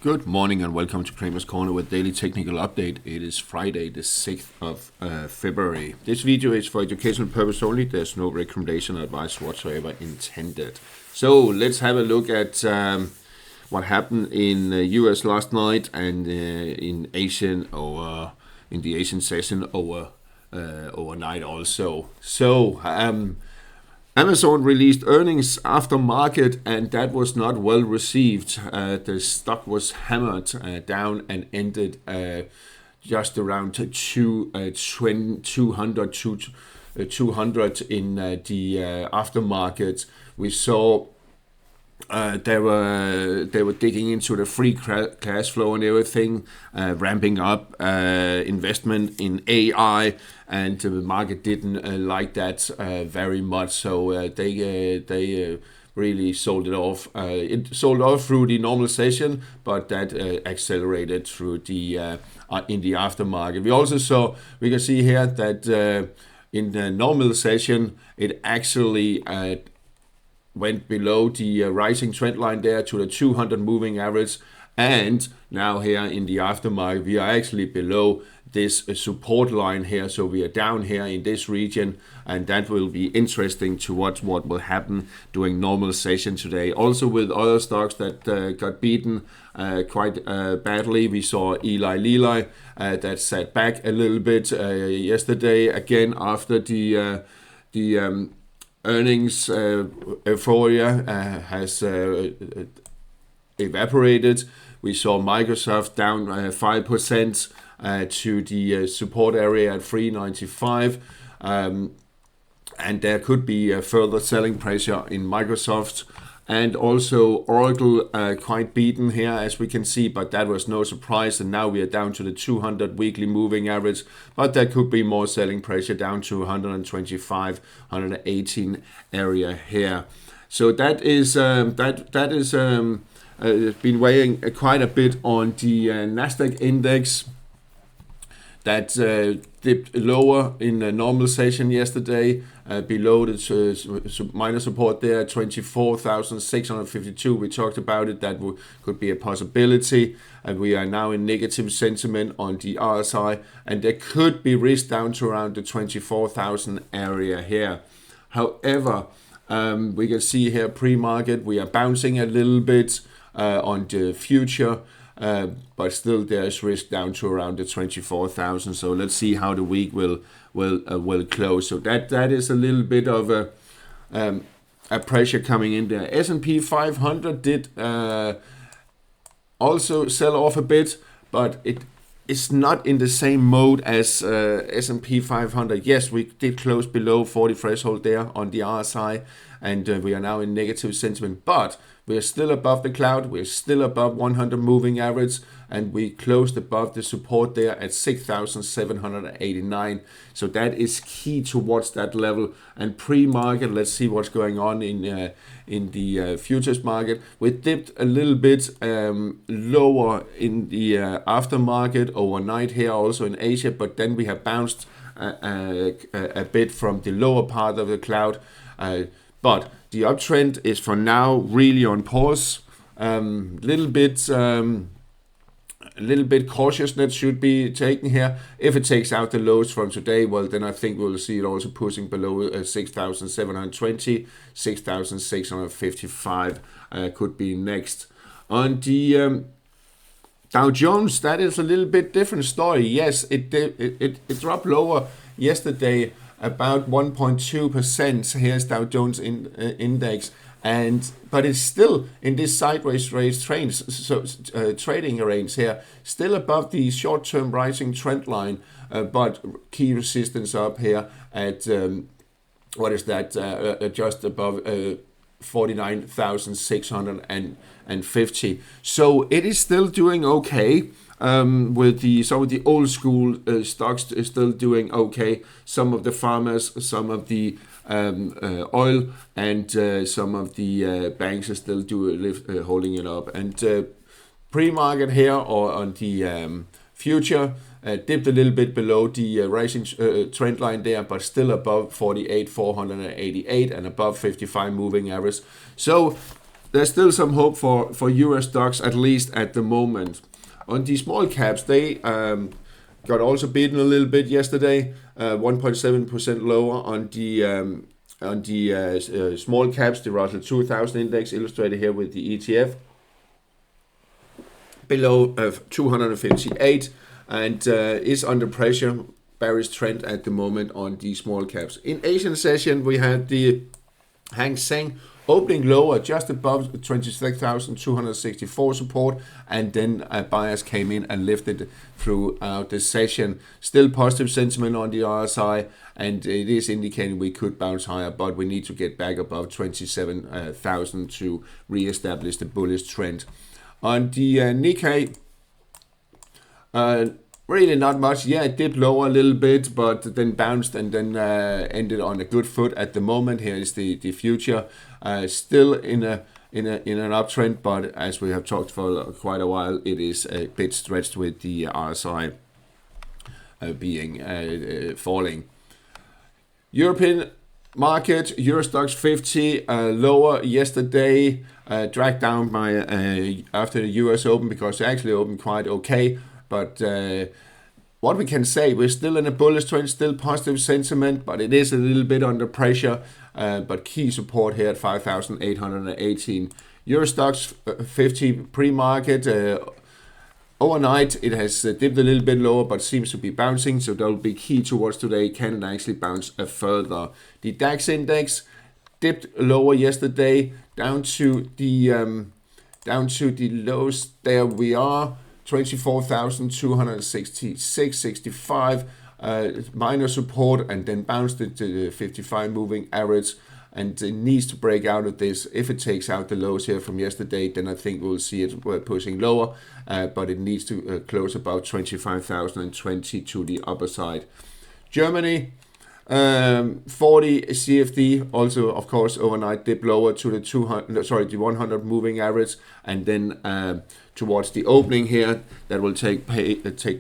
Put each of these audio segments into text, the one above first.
Good morning and welcome to Kramer's Corner with daily technical update. It is Friday the 6th of February. This video is for educational purpose only. There's no recommendation or advice whatsoever intended. So let's have a look at what happened in the US last night and in Asian or in the Asian session overnight also. So Amazon released earnings after market, and that was not well received. The stock was hammered down and ended just around 200 in the aftermarket. We saw they were digging into the free cash flow and everything, ramping up investment in AI, and the market didn't like that very much. So they really sold it off. It sold off through the normal session, but that accelerated through the in the aftermarket. We can see here that in the normal session it actually went below the rising trend line there to the 200 moving average, and now here in the aftermarket we are actually below this support line here, so we are down here in this region, and that will be interesting to watch what will happen during normal session today. Also with other stocks that got beaten quite badly. We saw Lilly that sat back a little bit yesterday again after the earnings euphoria has evaporated. We saw Microsoft down 5% to the support area at 395, and there could be further selling pressure in Microsoft. And also Oracle quite beaten here, as we can see, but that was no surprise. And now we are down to the 200 weekly moving average, but there could be more selling pressure down to 125, 118 area here. So that is been weighing quite a bit on the Nasdaq index. That dipped lower in the normal session yesterday, below the minor support there at 24,652. We talked about it, that could be a possibility. And we are now in negative sentiment on the RSI, and there could be risk down to around the 24,000 area here. However, we can see here pre-market we are bouncing a little bit on the future. But still there's risk down to around the 24,000. So let's see how the week will close. So that is a little bit of a pressure coming in there. S&P 500 did also sell off a bit, but it's not in the same mode as S&P 500. Yes, we did close below 40 threshold there on the RSI, and we are now in negative sentiment, but we are still above the cloud. We're still above 100 moving average, and we closed above the support there at 6,789. So that is key to watch that level. And pre-market, let's see what's going on in the futures market. We dipped a little bit lower in the aftermarket overnight here, also in Asia, but then we have bounced a bit from the lower part of the cloud. But the uptrend is for now really on pause. Little bit cautiousness should be taken here. If it takes out the lows from today, well, then I think we'll see it also pushing below 6,720, 6,655 could be next. On the Dow Jones, that is a little bit different story. Yes, it dropped lower yesterday, about 1.2%. Here's Dow Jones index, but it's still in this sideways trading range here, still above the short-term rising trend line, but key resistance up here at what is that? Just above 49,650. So it is still doing okay. With some of the old school stocks is still doing okay. Some of the farmers, some of the oil, and some of the banks are still holding it up. And pre-market here or on the future dipped a little bit below the rising trend line there, but still above 48,488 and above 55 moving average. So there's still some hope for EuroStoxx, at least at the moment. On the small caps, they got also beaten a little bit yesterday, 1.7% lower on the small caps. The Russell 2000 index, illustrated here with the ETF, below 258, and is under pressure. Bearish trend at the moment on the small caps. In Asian session, we had the Hang Seng opening lower, just above 26,264 support, and then buyers came in and lifted throughout the session. Still positive sentiment on the RSI, and it is indicating we could bounce higher, but we need to get back above 27,000 to re-establish the bullish trend. On the Nikkei, really not much. Yeah, it dipped lower a little bit, but then bounced and then ended on a good foot at the moment. Here is the future, still in an uptrend, but as we have talked for quite a while, it is a bit stretched with the RSI being falling. European market, EuroStoxx50 lower yesterday, dragged down by after the US Open, because it actually opened quite okay. But what we can say, we're still in a bullish trend, still positive sentiment, but it is a little bit under pressure. But key support here at 5,818. EuroStoxx50 pre-market, overnight it has dipped a little bit lower, but seems to be bouncing, so that will be key towards today. Can it actually bounce further? The DAX index dipped lower yesterday, down to the lows. There we are. 24,266.65 minor support, and then bounced it to the 55 moving average, and it needs to break out of this. If it takes out the lows here from yesterday, then I think we'll see it pushing lower, but it needs to close about 25,020 to the upper side. Germany, 40 CFD also, of course, overnight dip lower to the 100 moving average, and then towards the opening here that will take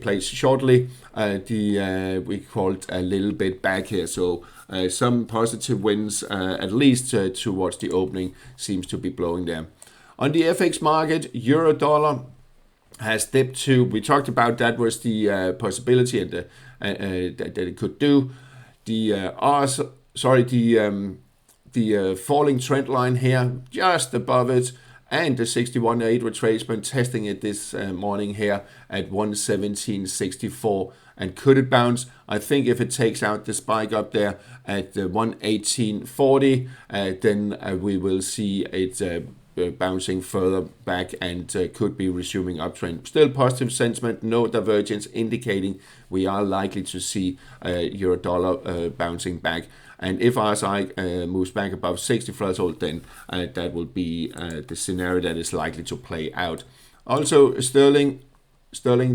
place shortly, we called a little bit back here, so some positive wins at least towards the opening seems to be blowing there. On the FX market, euro dollar has dipped to, we talked about that was the possibility and that it could do. The falling trend line here just above it, and the 61.8 retracement testing it this morning here at 117.64. And could it bounce? I think if it takes out the spike up there at 118.40, then we will see it bouncing further back and could be resuming uptrend. Still positive sentiment, no divergence, indicating we are likely to see euro dollar bouncing back. And if RSI moves back above 60 threshold, then that will be the scenario that is likely to play out. Also, sterling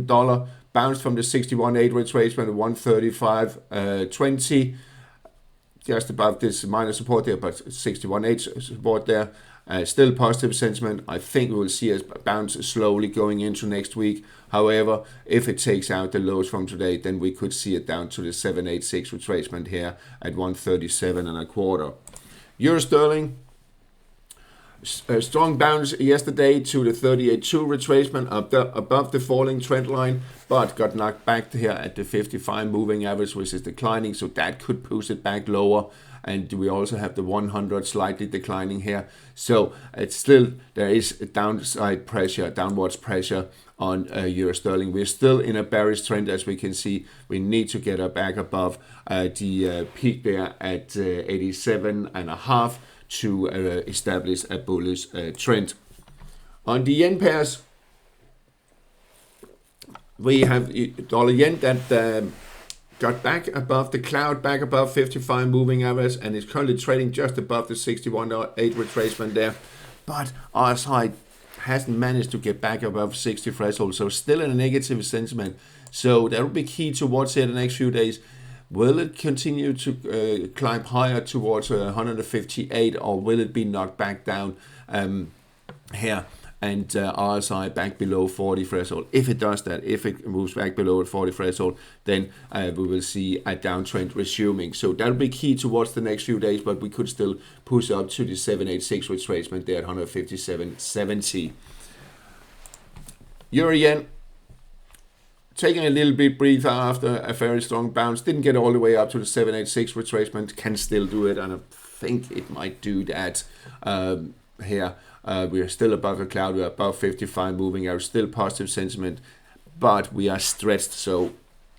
dollar bounced from the 61.8 retracement to 135.20, just above this minor support there, but 61.8 support there. Still positive sentiment. I think we will see a bounce slowly going into next week. However, if it takes out the lows from today, then we could see it down to the 786 retracement here at 137.25. Euro sterling, a strong bounce yesterday to the 38.2 retracement above the falling trend line, but got knocked back here at the 55 moving average, which is declining, so that could push it back lower. And we also have the 100 slightly declining here, so it's still, there is a downwards pressure on euro sterling. We're still in a bearish trend, as we can see. We need to get back above the peak there at 87.5 to establish a bullish trend. On the yen pairs, we have dollar yen that got back above the cloud, back above 55 moving average, and is currently trading just above the 61.8 retracement there. But RSI hasn't managed to get back above 60 threshold, so still in a negative sentiment. So that will be key to watch here the next few days. Will it continue to climb higher towards 158, or will it be knocked back down here and RSI back below 40 threshold. If it does that, if it moves back below the 40 threshold, then we will see a downtrend resuming. So that will be key towards the next few days, but we could still push up to the 786 retracement there at 157.70. Euro yen taking a little bit breather after a very strong bounce. Didn't get all the way up to the 786 retracement. Can still do it, and I think it might do that here. We are still above the cloud. We are above 55 moving average. Still positive sentiment, but we are stretched. So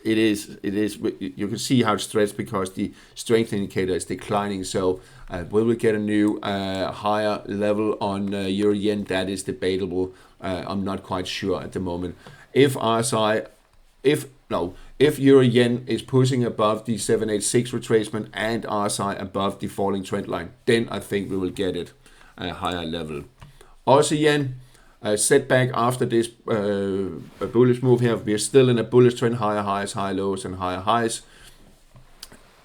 it is. You can see how it's stretched because the strength indicator is declining. So will we get a new higher level on euro yen? That is debatable. I'm not quite sure at the moment. If RSI, if euro yen is pushing above the 786 retracement and RSI above the falling trend line, then I think we will get it a higher level. Aussie yen, setback after this bullish move here. We are still in a bullish trend, higher highs, high lows, and higher highs.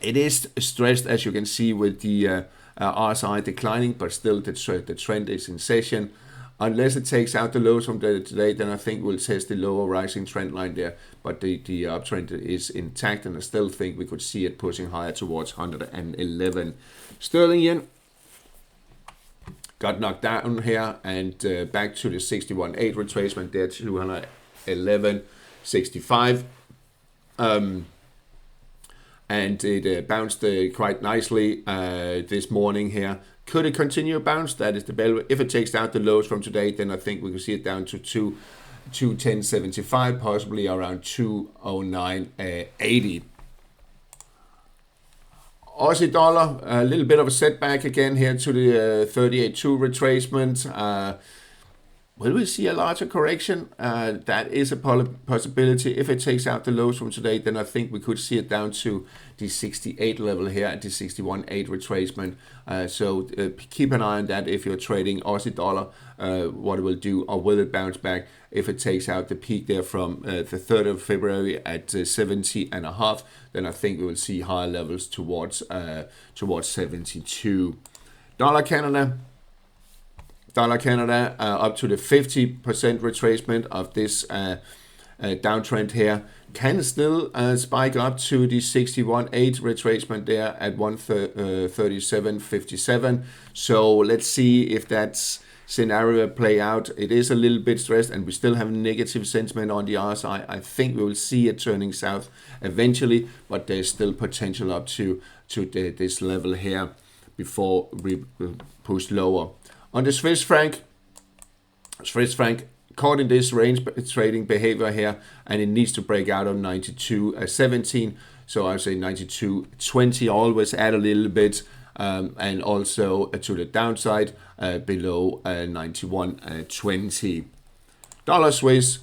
It is stressed, as you can see, with the RSI declining, but still the trend is in session. Unless it takes out the lows from today, then I think we'll test the lower rising trend line there. But the uptrend is intact, and I still think we could see it pushing higher towards 111. Sterling yen got knocked down here and back to the 61.8 retracement there, 211.65. And it bounced quite nicely this morning here. Could it continue to bounce? That is the bell. If it takes out the lows from today, then I think we can see it down to 210.75, possibly around 209.80. Aussie dollar, a little bit of a setback again here to the 38.2 retracement. Will we see a larger correction? That is a possibility. If it takes out the lows from today, then I think we could see it down to the 68 level here at the 61.8 retracement. So keep an eye on that if you're trading Aussie dollar, what it will do, or will it bounce back if it takes out the peak there from the 3rd of February at 70.5, then I think we will see higher levels towards 72. Dollar Canada up to the 50% retracement of this downtrend here. Can still spike up to the 61.8 retracement there at 137.57. So let's see if that scenario play out. It is a little bit stressed, and we still have negative sentiment on the RSI. I think we will see it turning south eventually, but there's still potential up to this level here before we push lower. On the Swiss franc caught in this range trading behavior here, and it needs to break out on 92.17. So I would say 92.20. Always add a little bit, and also to the downside below 91.20. Dollar Swiss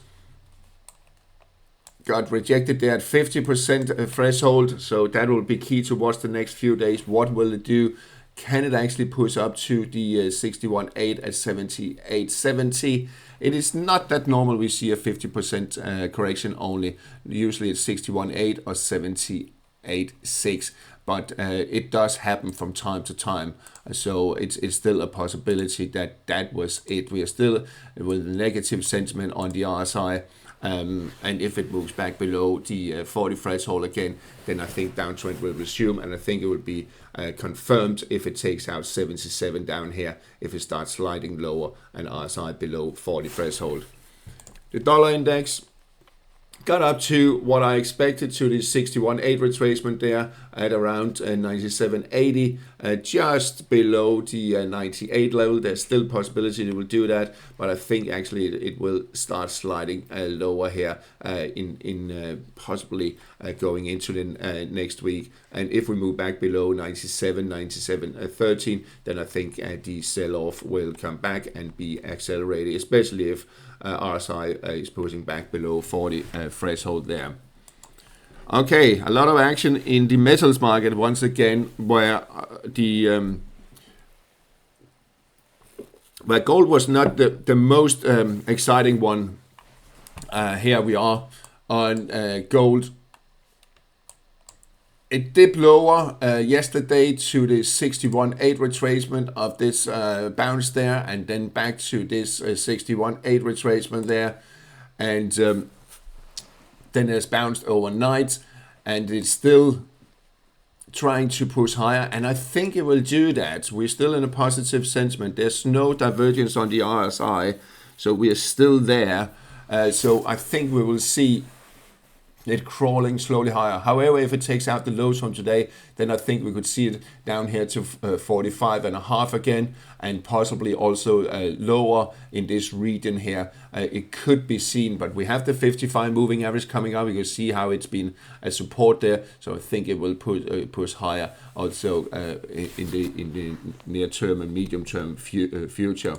got rejected there at 50% threshold, so that will be key towards the next few days. What will it do? Can it actually push up to the 61.8 at 78.70? It is not that normal we see a 50% correction only. Usually it's 61.8 or 78.6, but it does happen from time to time. So it's still a possibility that was it. We are still with negative sentiment on the RSI. And if it moves back below the 40 threshold again, then I think downtrend will resume, and I think it will be confirmed if it takes out 77 down here, if it starts sliding lower and RSI below 40 threshold. The dollar index got up to what I expected, to the 61.8 retracement there at around 97.80, just below the 98 level. There's still possibility it will do that, but I think actually it will start sliding lower here in possibly going into the next week. And if we move back below 97.13, then I think the sell-off will come back and be accelerated, especially if RSI is pushing back below 40 threshold there. Okay, a lot of action in the metals market once again, where where gold was not the most exciting one. Here we are on gold. It dipped lower yesterday to the 61.8 retracement of this bounce there, and then back to this 61.8 retracement there, and then it's bounced overnight, and it's still trying to push higher, and I think it will do that. We're still in a positive sentiment. There's no divergence on the RSI, so we are still there. So I think we will see it crawling slowly higher. However, if it takes out the lows from today, then I think we could see it down here to 45.5 again, and possibly also lower in this region here. It could be seen, but we have the 55 moving average coming up. You can see how it's been a support there, so I think it will push higher also in the near term and medium term future.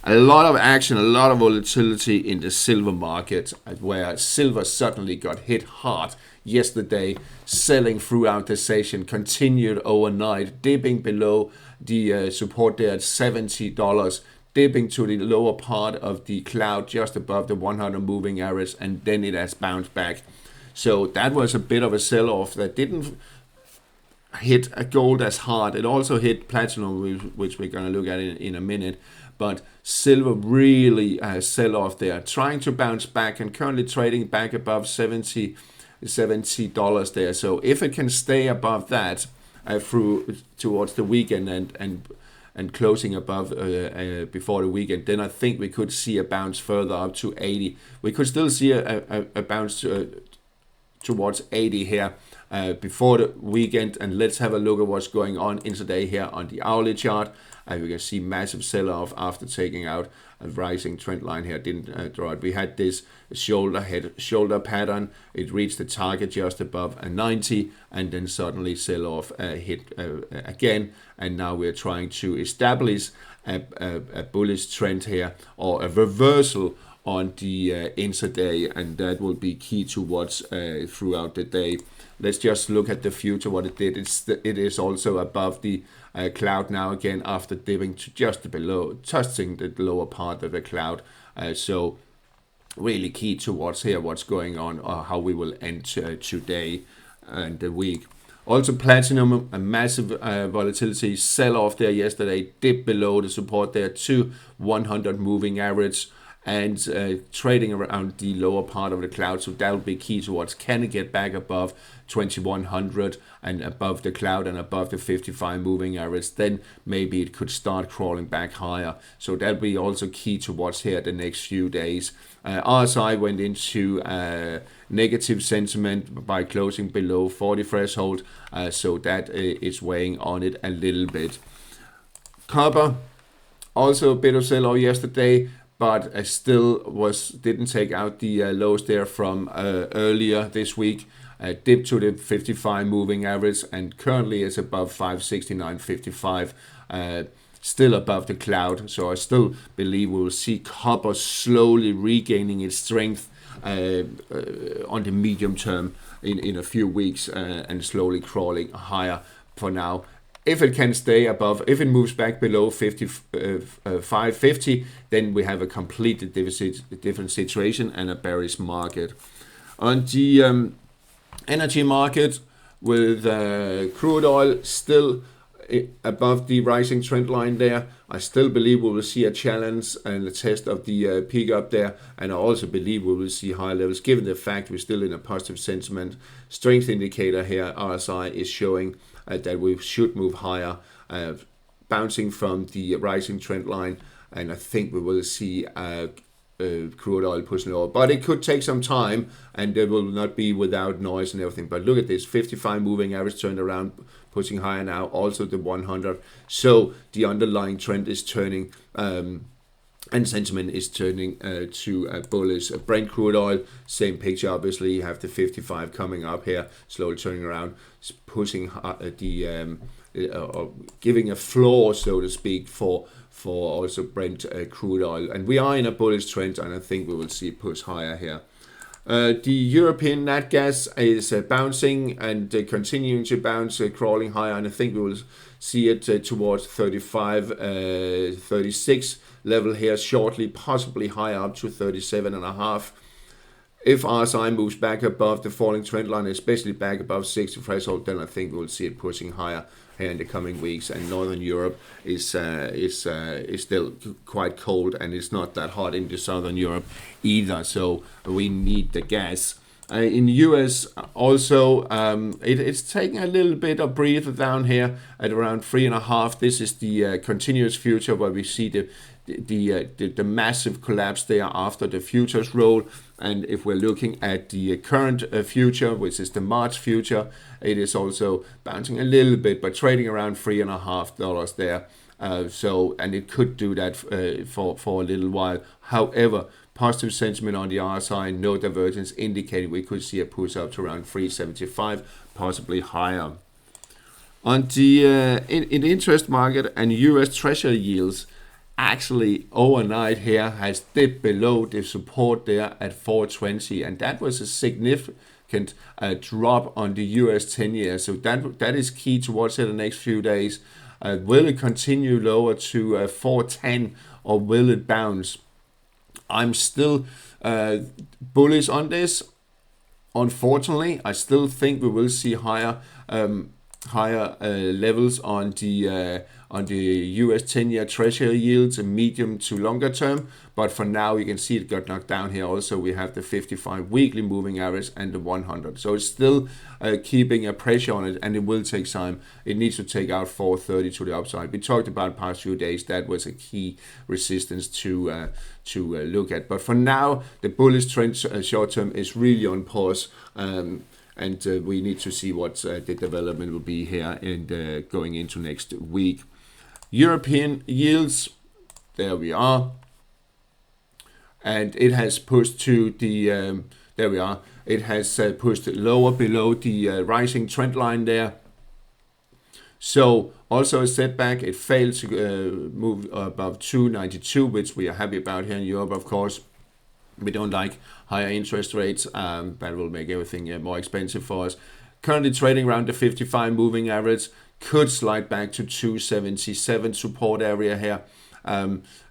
A lot of action, a lot of volatility in the silver market, where silver suddenly got hit hard yesterday, selling throughout the session, continued overnight, dipping below the support there at $70, dipping to the lower part of the cloud just above the 100 moving average, and then it has bounced back. So that was a bit of a sell-off that didn't hit gold as hard. It also hit platinum, which we're going to look at in a minute. But silver really sell off there, trying to bounce back and currently trading back above $70 there. So if it can stay above that through towards the weekend and closing above before the weekend, then I think we could see a bounce further up to 80. We could still see a bounce towards 80 here before the weekend. And let's have a look at what's going on intraday here on the hourly chart. We can see massive sell-off after taking out a rising trend line here. Didn't draw it. We had this shoulder pattern. It reached the target just above a 90, and then suddenly sell-off hit again. And now we're trying to establish a bullish trend here, or a reversal on the intraday, and that will be key to watch throughout the day. Let's just look at the future, what it did. It is also above the cloud now again, after dipping to just below, touching the lower part of the cloud. So really key to watch here, what's going on, or how we will end today and the week. Also platinum, a massive volatility, sell off there yesterday, dip below the support there to 100 moving average, and trading around the lower part of the cloud. So that will be key to watch. Can it get back above 2100 and above the cloud and above the 55 moving average? Then maybe it could start crawling back higher. So that'll be also key to watch here the next few days. RSI went into negative sentiment by closing below 40 threshold. So that is weighing on it a little bit. Copper, also a bit of sell-off yesterday, but still didn't take out the lows there from earlier this week. Dipped to the 55 moving average, and currently is above 569.55, still above the cloud. So I still believe we will see copper slowly regaining its strength on the medium term in a few weeks, and slowly crawling higher for now. If it can stay above, if it moves back below 550, then we have a completely different situation and a bearish market. On the energy market, with crude oil still above the rising trend line there, I still believe we will see a challenge and a test of the peak up there, and I also believe we will see high levels, given the fact we're still in a positive sentiment. Strength indicator here, RSI, is showing that we should move higher, bouncing from the rising trend line, and I think we will see crude oil pushing lower. But it could take some time, and it will not be without noise and everything. But look at this, 55 moving average turned around, pushing higher now, also the 100. So the underlying trend is turning, and sentiment is turning to bullish. Brent crude oil, same picture. Obviously, you have the 55 coming up here, slowly turning around, pushing giving a floor, so to speak, for also Brent crude oil. And we are in a bullish trend, and I think we will see it push higher here. The European nat gas is bouncing and continuing to bounce, crawling higher, and I think we will see it towards 35, 36 level here shortly, possibly higher up to 37.5. If RSI moves back above the falling trend line, especially back above 60 threshold, then I think we'll see it pushing higher here in the coming weeks. And Northern Europe is still quite cold, and it's not that hot into Southern Europe either. So we need the gas. In the US also, it's taking a little bit of breather down here at around 3.5. This is the continuous future where we see the massive collapse there after the futures roll. And if we're looking at the current future, which is the March future, it is also bouncing a little bit, but trading around $3.5 there. And it could do that for a little while. However, positive sentiment on the RSI, no divergence, indicating we could see a push up to around 375, possibly higher. On the in the interest market and US Treasury yields, actually overnight here has dipped below the support there at 420, and that was a significant drop on the US 10-year. So that is key to watch in the next few days. Will it continue lower to 410, or will it bounce? I'm still bullish on this. Unfortunately, I still think we will see higher levels on the US 10-year Treasury yields in medium to longer term. But for now, you can see it got knocked down here. Also, we have the 55 weekly moving average and the 100. So it's still keeping a pressure on it, and it will take time. It needs to take out 430 to the upside. We talked about past few days that was a key resistance to look at. But for now, the bullish trend short term is really on pause. And we need to see what the development will be here and going into next week. European yields, there we are. And it has pushed to the, there we are. It has pushed lower below the rising trend line there. So also a setback. It failed to move above 292, which we are happy about here in Europe, of course. We don't like higher interest rates. That will make everything more expensive for us. Currently trading around the 55 moving average. Could slide back to 277 support area here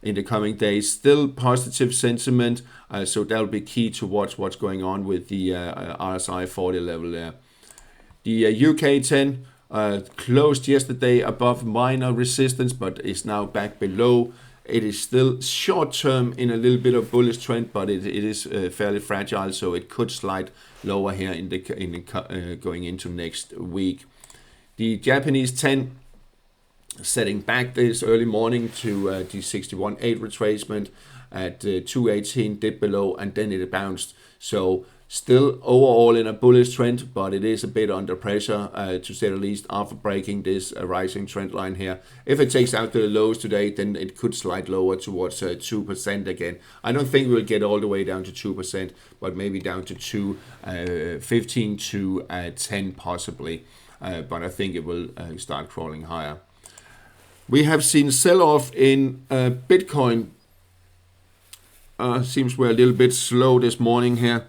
in the coming days. Still positive sentiment. So that'll be key to watch what's going on with the RSI 40 level there. The UK 10 closed yesterday above minor resistance, but is now back below. It is still short term in a little bit of bullish trend, but it is fairly fragile, so it could slide lower here in the going into next week. The Japanese 10 setting back this early morning to the 61.8 retracement at 218, dip below, and then it bounced. So still overall in a bullish trend, but it is a bit under pressure to say the least after breaking this rising trend line here. If it takes out the lows today, then it could slide lower towards 2% again. I don't think we'll get all the way down to 2%, but maybe down to 15 to 10 possibly. But I think it will start crawling higher. We have seen sell-off in Bitcoin. Seems we're a little bit slow this morning here.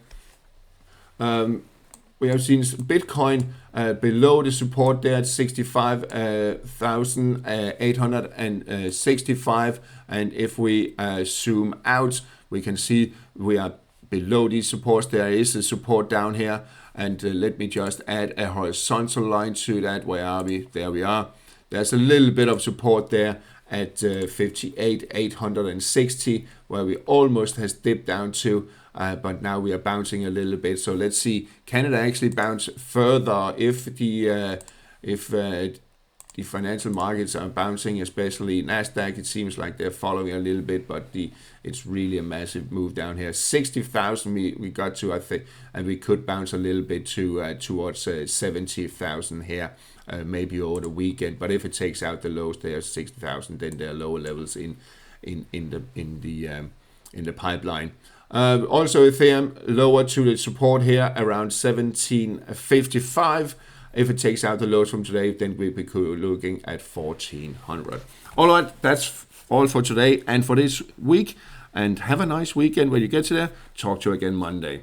We have seen Bitcoin below the support there at 65,865, and if we zoom out, we can see we are below these supports. There is a support down here, and let me just add a horizontal line to that. Where are we? There we are. There's a little bit of support there at 58,860, where we almost has dipped down to. But now we are bouncing a little bit. So let's see, can it actually bounce further if the financial markets are bouncing, especially Nasdaq? It seems like they're following a little bit, but it's really a massive move down here. 60,000 we got to, I think, and we could bounce a little bit to towards 70,000 here, maybe over the weekend. But if it takes out the lows there, 60,000, then there are lower levels in the pipeline. Also Ethereum lower to the support here around 1755. If it takes out the lows from today, then we'll be looking at 1400. All right, that's all for today and for this week. And have a nice weekend when you get to there. Talk to you again Monday.